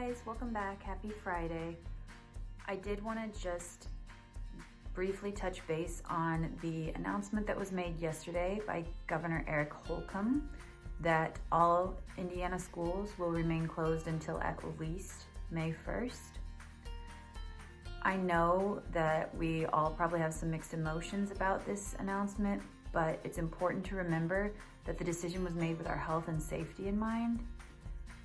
guys, welcome back. Happy Friday. I did want to just briefly touch base on the announcement that was made yesterday by Governor Eric Holcomb that all Indiana schools will remain closed until at least May 1st. I know that we all probably have some mixed emotions about this announcement, but it's important to remember that the decision was made with our health and safety in mind,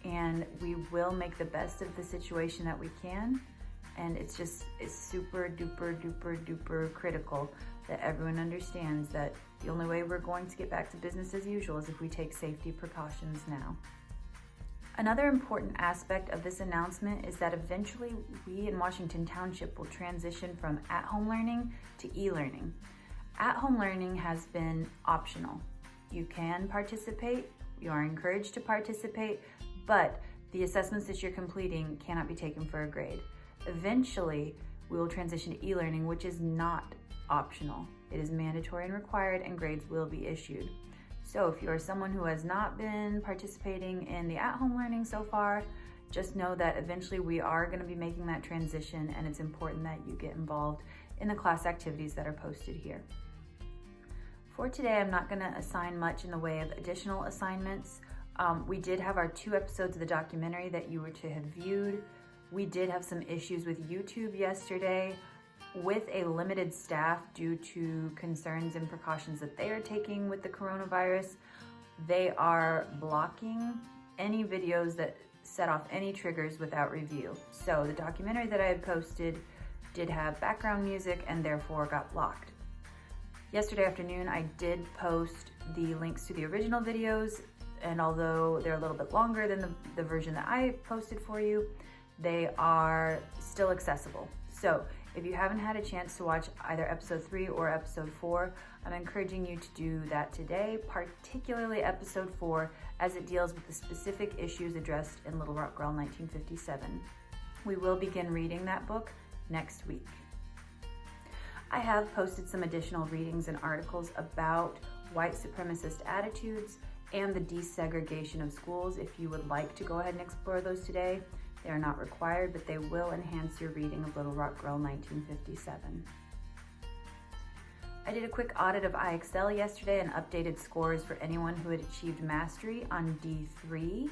and we will make the best of the situation that we can. And it's super duper critical that everyone understands that the only way we're going to get back to business as usual is if we take safety precautions now. Another important aspect of this announcement is that eventually we in Washington Township will transition from at-home learning to e-learning. At-home learning has been optional. You can participate, you are encouraged to participate, but the assessments that you're completing cannot be taken for a grade. Eventually, we will transition to e-learning, which is not optional. It is mandatory and required, and grades will be issued. So if you are someone who has not been participating in the at-home learning so far, just know that eventually we are going to be making that transition, and it's important that you get involved in the class activities that are posted here. For today, I'm not going to assign much in the way of additional assignments. We did have our 2 episodes of the documentary that you were to have viewed. We did have some issues with YouTube yesterday with a limited staff due to concerns and precautions that they are taking with the coronavirus. They are blocking any videos that set off any triggers without review. So the documentary that I had posted did have background music and therefore got blocked. Yesterday afternoon, I did post the links to the original videos, and although they're a little bit longer than the version that I posted for you, they are still accessible. So if you haven't had a chance to watch either episode 3 or episode 4, I'm encouraging you to do that today, particularly episode 4, as it deals with the specific issues addressed in Little Rock Girl 1957. We will begin reading that book next week. I have posted some additional readings and articles about white supremacist attitudes and the desegregation of schools. If you would like to go ahead and explore those today, they are not required, but they will enhance your reading of Little Rock Girl 1957. I did a quick audit of IXL yesterday and updated scores for anyone who had achieved mastery on D3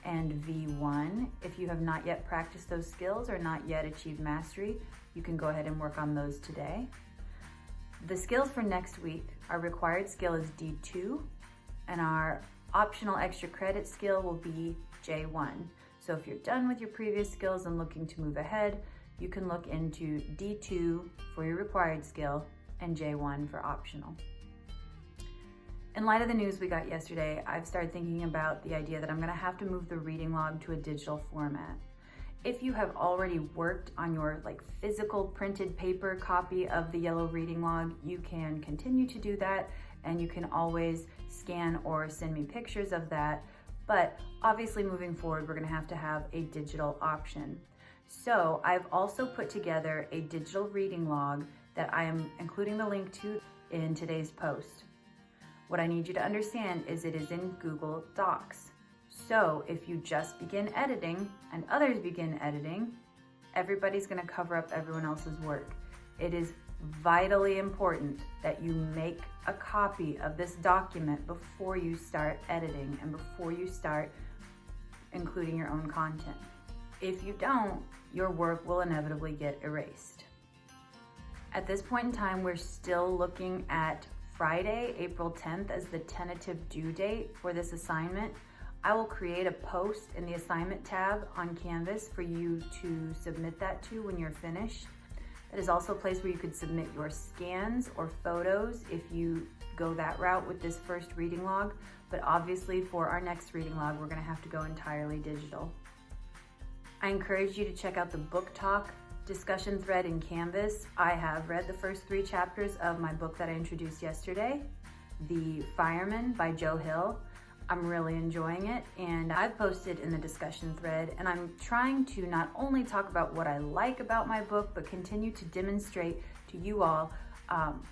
and V1. If you have not yet practiced those skills or not yet achieved mastery, you can go ahead and work on those today. The skills for next week, our required skill is D2, and our optional extra credit skill will be J1. So if you're done with your previous skills and looking to move ahead, you can look into D2 for your required skill and J1 for optional. In light of the news we got yesterday, I've started thinking about the idea that I'm gonna have to move the reading log to a digital format. If you have already worked on your physical printed paper copy of the yellow reading log, you can continue to do that, and you can always scan or send me pictures of that. But obviously moving forward, we're gonna have to have a digital option. So I've also put together a digital reading log that I am including the link to in today's post. What I need you to understand is it is in Google Docs. So if you just begin editing and others begin editing, everybody's gonna cover up everyone else's work. It is vitally important that you make a copy of this document before you start editing and before you start including your own content. If you don't, your work will inevitably get erased. At this point in time, we're still looking at Friday, April 10th as the tentative due date for this assignment. I will create a post in the assignment tab on Canvas for you to submit that to when you're finished. That is also a place where you could submit your scans or photos if you go that route with this first reading log. But obviously for our next reading log, we're gonna have to go entirely digital. I encourage you to check out the book talk discussion thread in Canvas. I have read the first 3 chapters of my book that I introduced yesterday, The Fireman by Joe Hill. I'm really enjoying it, and I've posted in the discussion thread, and I'm trying to not only talk about what I like about my book, but continue to demonstrate to you all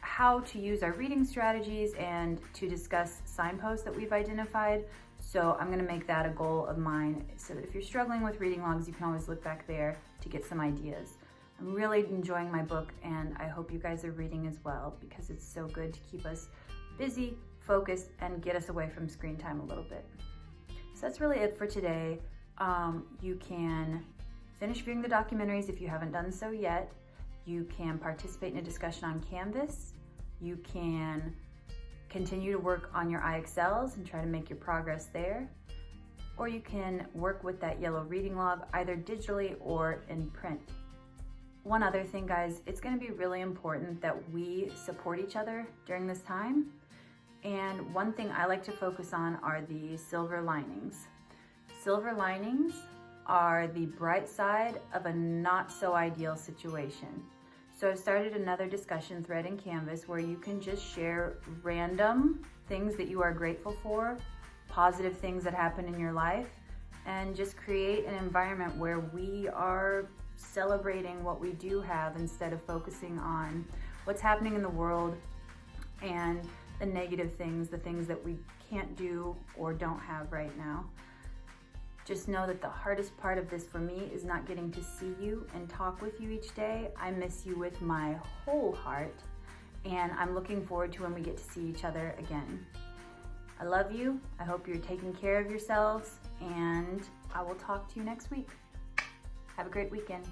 how to use our reading strategies and to discuss signposts that we've identified. So I'm gonna make that a goal of mine so that if you're struggling with reading logs, you can always look back there to get some ideas. I'm really enjoying my book, and I hope you guys are reading as well, because it's so good to keep us busy, focused, and get us away from screen time a little bit. So that's really it for today. You can finish viewing the documentaries if you haven't done so yet. You can participate in a discussion on Canvas. You can continue to work on your IXLs and try to make your progress there. Or you can work with that yellow reading log either digitally or in print. One other thing, guys, it's going to be really important that we support each other during this time. And one thing I like to focus on are the silver linings. Silver linings are the bright side of a not so ideal situation. So I've started another discussion thread in Canvas where you can just share random things that you are grateful for, positive things that happen in your life, and just create an environment where we are celebrating what we do have instead of focusing on what's happening in the world and the negative things, the things that we can't do or don't have right now. Just know that the hardest part of this for me is not getting to see you and talk with you each day. I miss you with my whole heart, and I'm looking forward to when we get to see each other again. I love you. I hope you're taking care of yourselves, and I will talk to you next week. Have a great weekend.